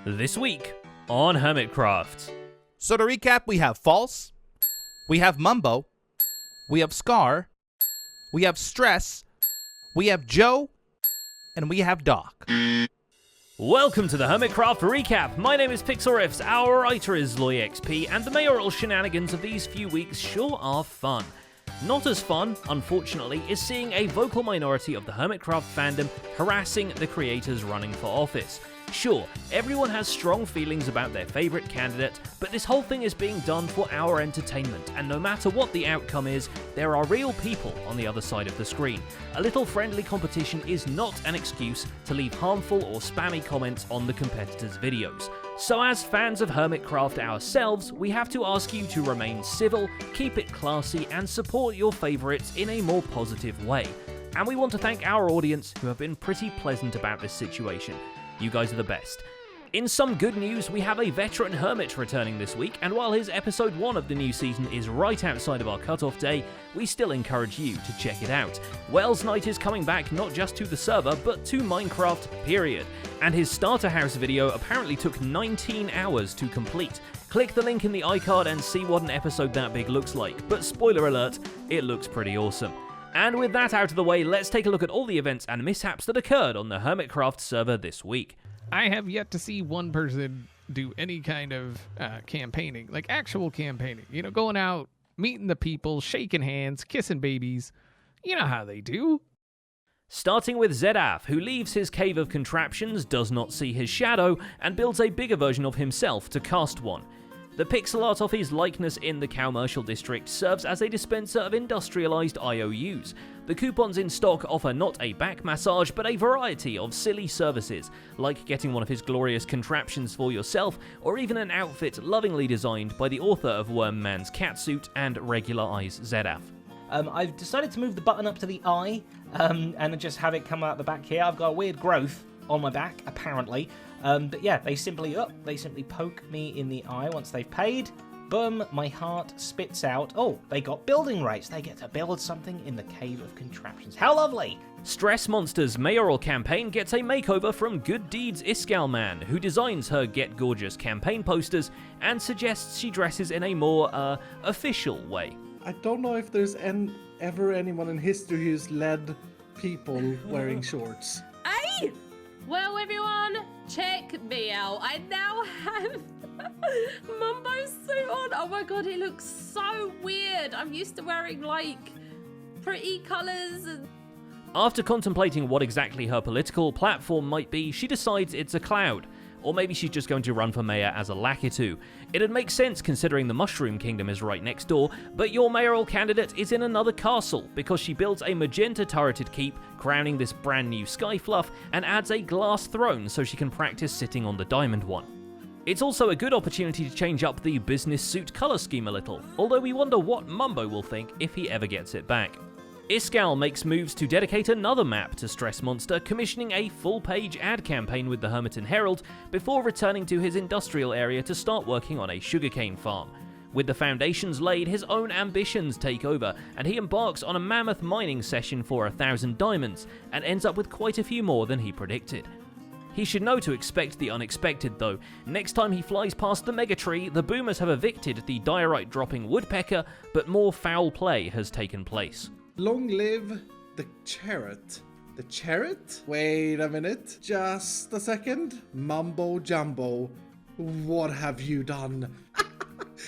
This week on Hermitcraft. So to recap, we have False, we have Mumbo, we have Scar, we have Stress, we have Joe, and we have Doc. Welcome to the Hermitcraft Recap. My name is PixelRiffs, our writer is LoyXP, and the mayoral shenanigans of these few weeks sure are fun. Not as fun, unfortunately, is seeing a vocal minority of the Hermitcraft fandom harassing the creators running for office. Sure, everyone has strong feelings about their favourite candidate, but this whole thing is being done for our entertainment, and no matter what the outcome is, there are real people on the other side of the screen. A little friendly competition is not an excuse to leave harmful or spammy comments on the competitors' videos. So as fans of Hermitcraft ourselves, we have to ask you to remain civil, keep it classy, and support your favourites in a more positive way. And we want to thank our audience who have been pretty pleasant about this situation. You guys are the best. In some good news, we have a veteran hermit returning this week, and while his episode 1 of the new season is right outside of our cutoff day, we still encourage you to check it out. WELSKNIGHT is coming back not just to the server, but to Minecraft, period. And his starter house video apparently took 19 hours to complete. Click the link in the iCard and see what an episode that big looks like, but spoiler alert, it looks pretty awesome. And with that out of the way, let's take a look at all the events and mishaps that occurred on the Hermitcraft server this week. I have yet to see one person do any kind of campaigning, like actual campaigning. You know, going out, meeting the people, shaking hands, kissing babies. You know how they do. Starting with Zedaf, who leaves his cave of contraptions, does not see his shadow, and builds a bigger version of himself to cast one. The pixel art of his likeness in the commercial district serves as a dispenser of industrialized IOUs. The coupons in stock offer not a back massage, but a variety of silly services, like getting one of his glorious contraptions for yourself, or even an outfit lovingly designed by the author of Worm Man's Catsuit and Regular Eyes Zedaf. I've decided to move the button up to the eye and just have it come out the back here. I've got a weird growth on my back, apparently. But yeah, they simply poke me in the eye once they've paid. Boom, my heart spits out. Oh, they got building rights. They get to build something in the Cave of Contraptions. How lovely! Stress Monster's mayoral campaign gets a makeover from Good Deeds Iskalman, who designs her Get Gorgeous campaign posters and suggests she dresses in a more, official way. I don't know if there's ever anyone in history who's led people wearing shorts. Hey! Well, everyone, check me out. I now have Mumbo's suit on. Oh my god, it looks so weird. I'm used to wearing, like, pretty colours and... After contemplating what exactly her political platform might be, she decides it's a cloud. Or maybe she's just going to run for mayor as a Lakitu. It'd make sense considering the Mushroom Kingdom is right next door, but your mayoral candidate is in another castle because she builds a magenta turreted keep, crowning this brand new sky fluff, and adds a glass throne so she can practice sitting on the diamond one. It's also a good opportunity to change up the business suit colour scheme a little, although we wonder what Mumbo will think if he ever gets it back. Iskal makes moves to dedicate another map to Stress Monster, commissioning a full-page ad campaign with the Hermiton Herald before returning to his industrial area to start working on a sugarcane farm. With the foundations laid, his own ambitions take over, and he embarks on a Mammoth Mining session for 1,000 diamonds, and ends up with quite a few more than he predicted. He should know to expect the unexpected though. Next time he flies past the Megatree, the boomers have evicted the diorite-dropping woodpecker, but more foul play has taken place. Long live the chariot. The chariot? Wait a minute. Just a second. Mumbo Jumbo. What have you done?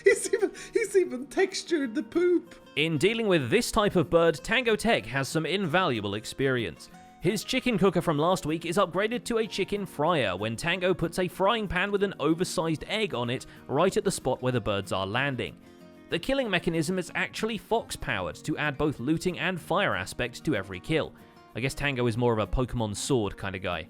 he's even textured the poop. In dealing with this type of bird, Tango Tech has some invaluable experience. His chicken cooker from last week is upgraded to a chicken fryer when Tango puts a frying pan with an oversized egg on it right at the spot where the birds are landing. The killing mechanism is actually fox-powered to add both looting and fire aspect to every kill. I guess Tango is more of a Pokemon Sword kind of guy.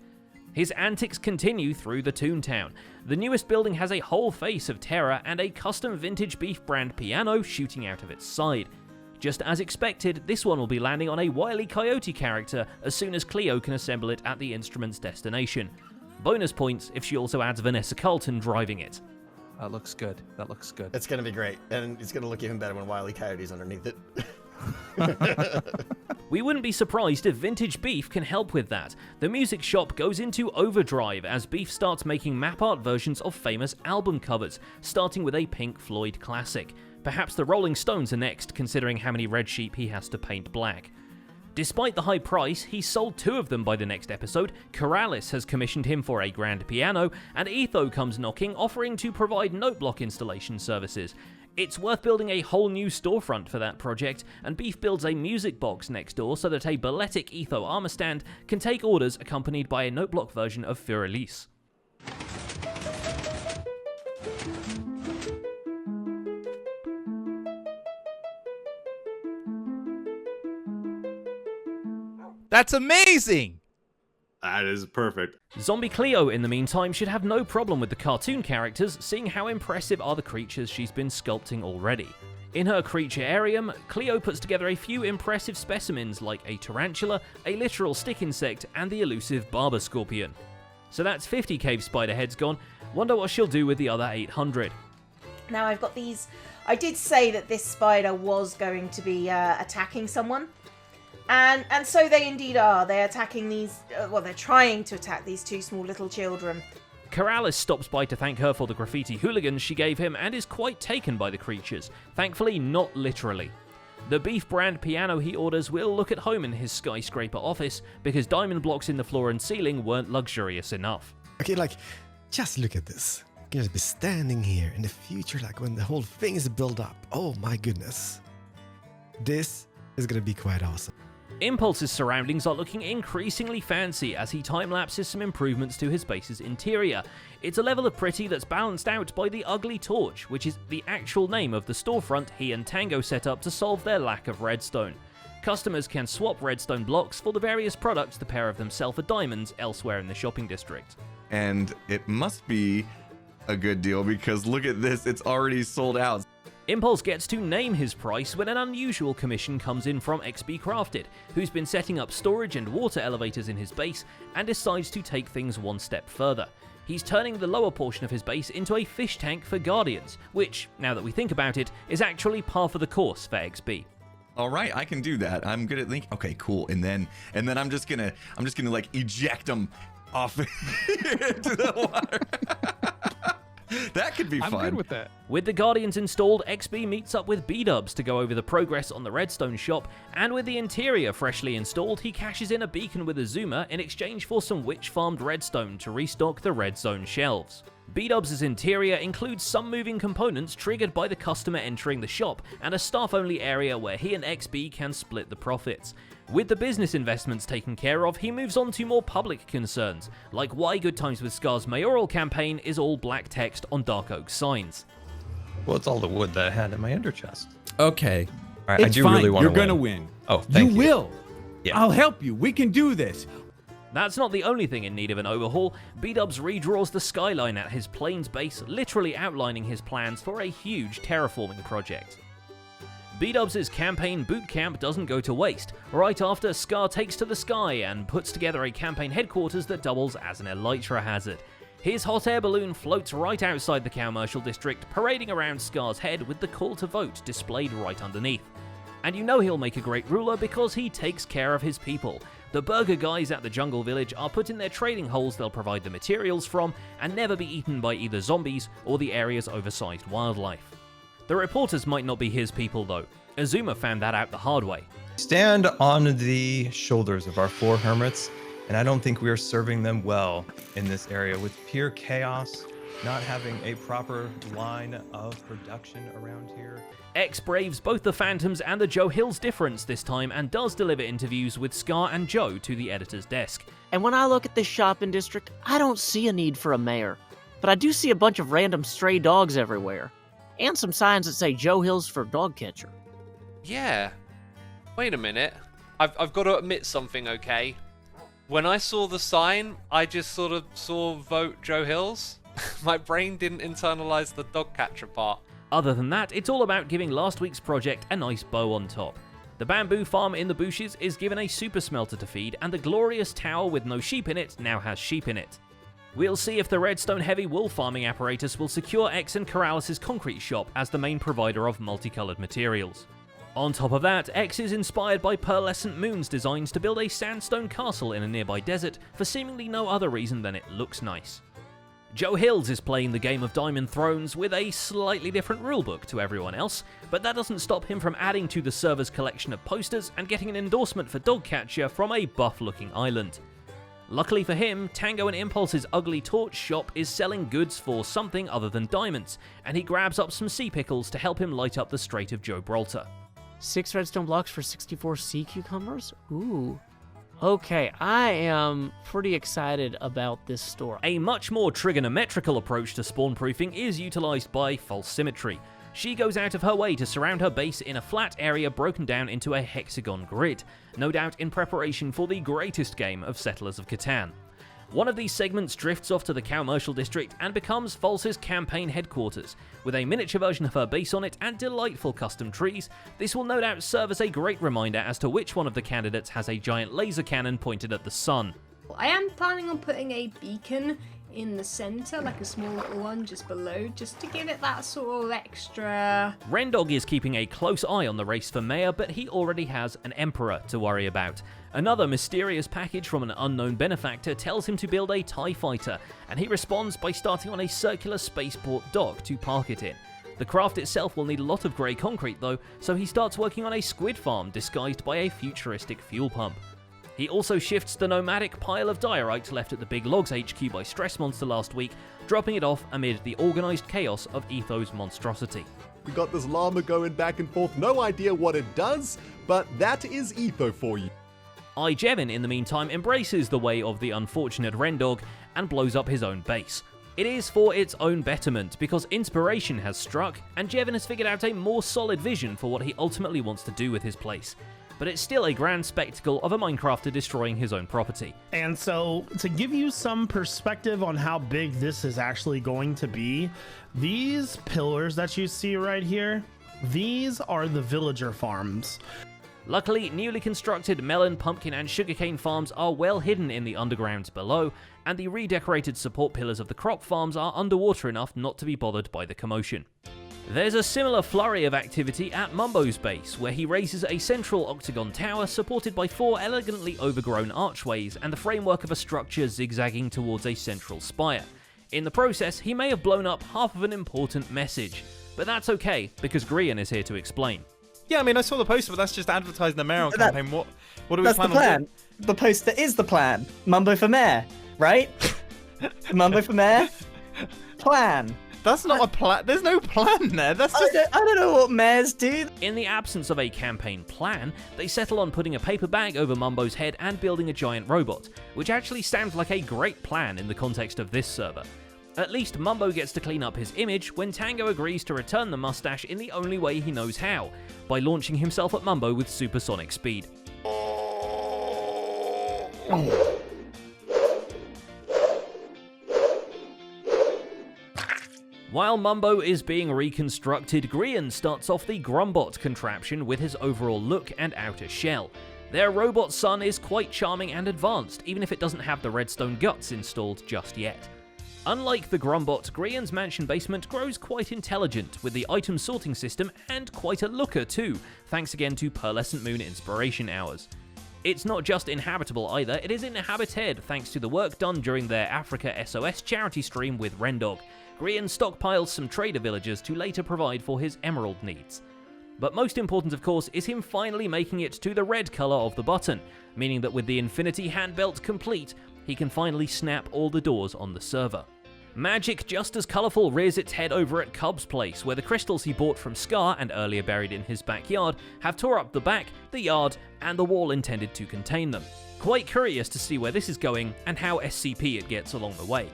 His antics continue through the Toontown. The newest building has a whole face of terror and a custom vintage beef brand piano shooting out of its side. Just as expected, this one will be landing on a Wile E. Coyote character as soon as Cleo can assemble it at the instrument's destination. Bonus points if she also adds Vanessa Carlton driving it. That looks good. That looks good. It's going to be great. And it's going to look even better when Wile E. Coyote's underneath it. We wouldn't be surprised if vintage Beef can help with that. The music shop goes into overdrive as Beef starts making map art versions of famous album covers, starting with a Pink Floyd classic. Perhaps the Rolling Stones are next, considering how many red sheep he has to paint black. Despite the high price, he sold 2 of them by the next episode. Corrales has commissioned him for a grand piano, and Etho comes knocking, offering to provide note block installation services. It's worth building a whole new storefront for that project, and Beef builds a music box next door so that a balletic Etho armor stand can take orders accompanied by a note block version of Fur-Elise. That's amazing! That is perfect. Zombie Cleo, in the meantime, should have no problem with the cartoon characters, seeing how impressive are the creatures she's been sculpting already. In her creaturearium, Cleo puts together a few impressive specimens like a tarantula, a literal stick insect, and the elusive barber scorpion. So that's 50 cave spider heads gone. Wonder what she'll do with the other 800. Now I've got these. I did say that this spider was going to be attacking someone. And so they indeed are. They're attacking these, they're trying to attack these 2 small little children. Corrales stops by to thank her for the graffiti hooligans she gave him and is quite taken by the creatures. Thankfully, not literally. The Beef brand piano he orders will look at home in his skyscraper office because diamond blocks in the floor and ceiling weren't luxurious enough. Okay, just look at this. I'm gonna be standing here in the future, when the whole thing is built up. Oh my goodness. This is gonna be quite awesome. Impulse's surroundings are looking increasingly fancy as he time-lapses some improvements to his base's interior. It's a level of pretty that's balanced out by the Ugly Torch, which is the actual name of the storefront he and Tango set up to solve their lack of redstone. Customers can swap redstone blocks for the various products the pair of them sell for diamonds elsewhere in the shopping district. And it must be a good deal because look at this, it's already sold out. Impulse gets to name his price when an unusual commission comes in from XB Crafted, who's been setting up storage and water elevators in his base and decides to take things one step further. He's turning the lower portion of his base into a fish tank for Guardians, which, now that we think about it, is actually par for the course for XB. All right, I can do that. I'm good at thinking. Okay, cool. And then I'm just gonna eject them off into the water. That could be fun. I'm good with that. With the Guardians installed, XB meets up with B-Dubs to go over the progress on the Redstone Shop, and with the interior freshly installed, he cashes in a beacon with a zoomer in exchange for some witch-farmed redstone to restock the red zone shelves. B-Dubs' interior includes some moving components triggered by the customer entering the shop, and a staff-only area where he and XB can split the profits. With the business investments taken care of, he moves on to more public concerns, like why Good Times with Scar's mayoral campaign is all black text on dark oak signs. Well, it's all the wood that I had in my ender chest. Okay. All right, I do really want to win. You're gonna win. Oh, thank you. You will. Yeah. I'll help you. We can do this. That's not the only thing in need of an overhaul. B-Dubs redraws the skyline at his Plains base, literally outlining his plans for a huge terraforming project. B-Dubs' campaign boot camp doesn't go to waste. Right after, Scar takes to the sky and puts together a campaign headquarters that doubles as an elytra hazard. His hot air balloon floats right outside the commercial district, parading around Scar's head with the call to vote displayed right underneath. And you know he'll make a great ruler because he takes care of his people. The burger guys at the jungle village are put in their trading holes they'll provide the materials from and never be eaten by either zombies or the area's oversized wildlife. The reporters might not be his people though. Azuma found that out the hard way. Stand on the shoulders of our 4 hermits, and I don't think we are serving them well in this area with pure chaos, not having a proper line of production around here. X braves both the Phantoms and the Joe Hills difference this time and does deliver interviews with Scar and Joe to the editor's desk. And when I look at this shopping district, I don't see a need for a mayor. But I do see a bunch of random stray dogs everywhere. And some signs that say Joe Hills for dog catcher. Yeah. Wait a minute. I've got to admit something, okay? When I saw the sign, I just sort of saw vote Joe Hills. My brain didn't internalize the dog catcher part. Other than that, it's all about giving last week's project a nice bow on top. The bamboo farm in the bushes is given a super smelter to feed, and the glorious tower with no sheep in it now has sheep in it. We'll see if the redstone heavy wool farming apparatus will secure X and Corrales' concrete shop as the main provider of multicolored materials. On top of that, X is inspired by PearlescentMoon's designs to build a sandstone castle in a nearby desert for seemingly no other reason than it looks nice. Joe Hills is playing the game of Diamond Thrones with a slightly different rulebook to everyone else, but that doesn't stop him from adding to the server's collection of posters and getting an endorsement for Dogcatcher from a buff-looking island. Luckily for him, Tango and Impulse's ugly torch shop is selling goods for something other than diamonds, and he grabs up some sea pickles to help him light up the Strait of Gibraltar. 6 redstone blocks for 64 sea cucumbers? Ooh. Okay, I am pretty excited about this store. A much more trigonometrical approach to spawn proofing is utilized by False Symmetry. She goes out of her way to surround her base in a flat area broken down into a hexagon grid, no doubt in preparation for the greatest game of Settlers of Catan. One of these segments drifts off to the Commercial District and becomes False's campaign headquarters. With a miniature version of her base on it and delightful custom trees, this will no doubt serve as a great reminder as to which one of the candidates has a giant laser cannon pointed at the sun. I am planning on putting a beacon in the center, like a small little one just below, just to give it that sort of extra... Wrendog is keeping a close eye on the race for mayor, but he already has an emperor to worry about. Another mysterious package from an unknown benefactor tells him to build a TIE fighter, and he responds by starting on a circular spaceport dock to park it in. The craft itself will need a lot of grey concrete though, so he starts working on a squid farm disguised by a futuristic fuel pump. He also shifts the nomadic pile of diorite left at the Big Logs HQ by Stress Monster last week, dropping it off amid the organised chaos of Etho's monstrosity. We got this llama going back and forth, no idea what it does, but that is Etho for you. Javon, in the meantime, embraces the way of the unfortunate Wrendog and blows up his own base. It is for its own betterment, because inspiration has struck, and Javon has figured out a more solid vision for what he ultimately wants to do with his place. But it's still a grand spectacle of a Minecrafter destroying his own property. And so, to give you some perspective on how big this is actually going to be, these pillars that you see right here, these are the villager farms. Luckily, newly constructed melon, pumpkin, and sugarcane farms are well hidden in the undergrounds below, and the redecorated support pillars of the crop farms are underwater enough not to be bothered by the commotion. There's a similar flurry of activity at Mumbos Base, where he raises a central octagon tower supported by 4 elegantly overgrown archways and the framework of a structure zigzagging towards a central spire. In the process, he may have blown up half of an important message, but that's okay, because Grian is here to explain. Yeah, I mean, I saw the poster, but that's just advertising the mayoral campaign. What do we That's plan the plan. on doing? The poster is the plan. Mumbo for mayor, right? Mumbo for mayor? Plan. That's not a plan. There's no plan there. That's just... I don't know what mayors do. In the absence of a campaign plan, they settle on putting a paper bag over Mumbo's head and building a giant robot, which actually sounds like a great plan in the context of this server. At least Mumbo gets to clean up his image when Tango agrees to return the mustache in the only way he knows how, by launching himself at Mumbo with supersonic speed. While Mumbo is being reconstructed, Grian starts off the Grumbot contraption with his overall look and outer shell. Their robot son is quite charming and advanced, even if it doesn't have the redstone guts installed just yet. Unlike the Grumbot, Grian's mansion basement grows quite intelligent, with the item sorting system and quite a looker too, thanks again to PearlescentMoon inspiration hours. It's not just inhabitable either, it is inhabited thanks to the work done during their Africa SOS charity stream with Wrendog. Grian stockpiles some trader villagers to later provide for his emerald needs. But most important, of course, is him finally making it to the red colour of the button, meaning that with the Infinity handbelt complete, he can finally snap all the doors on the server. Magic just as colourful rears its head over at Cub's place, where the crystals he bought from Scar and earlier buried in his backyard have tore up the back, the yard, and the wall intended to contain them. Quite curious to see where this is going and how SCP it gets along the way.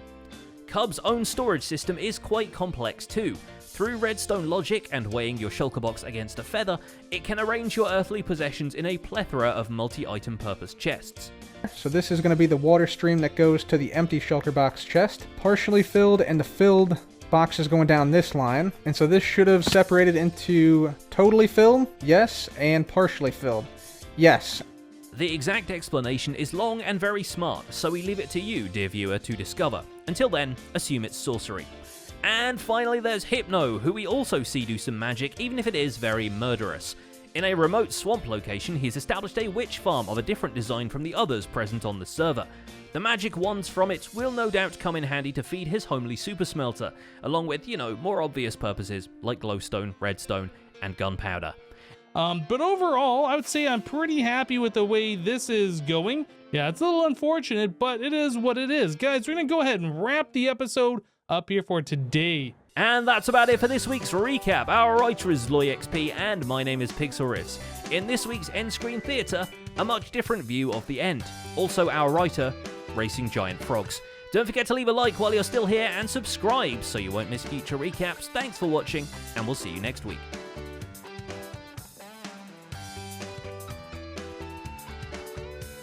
Cub's own storage system is quite complex too. Through redstone logic and weighing your shulker box against a feather, it can arrange your earthly possessions in a plethora of multi-item purpose chests. So this is going to be the water stream that goes to the empty shulker box chest, partially filled, and the filled box is going down this line. And so this should have separated into totally filled, yes, and partially filled, yes. The exact explanation is long and very smart, so we leave it to you, dear viewer, to discover. Until then, assume it's sorcery. And finally there's Hypno, who we also see do some magic, even if it is very murderous. In a remote swamp location, he's established a witch farm of a different design from the others present on the server. The magic wands from it will no doubt come in handy to feed his homely super smelter, along with, more obvious purposes like glowstone, redstone, and gunpowder. But overall, I would say I'm pretty happy with the way this is going. Yeah, it's a little unfortunate, but it is what it is. Guys, we're going to go ahead and wrap the episode up here for today. And that's about it for this week's recap. Our writer is LoyXP, and my name is Pixelriffs. In this week's End Screen Theatre, a much different view of the end. Also our writer, Racing Giant Frogs. Don't forget to leave a like while you're still here, and subscribe so you won't miss future recaps. Thanks for watching, and we'll see you next week.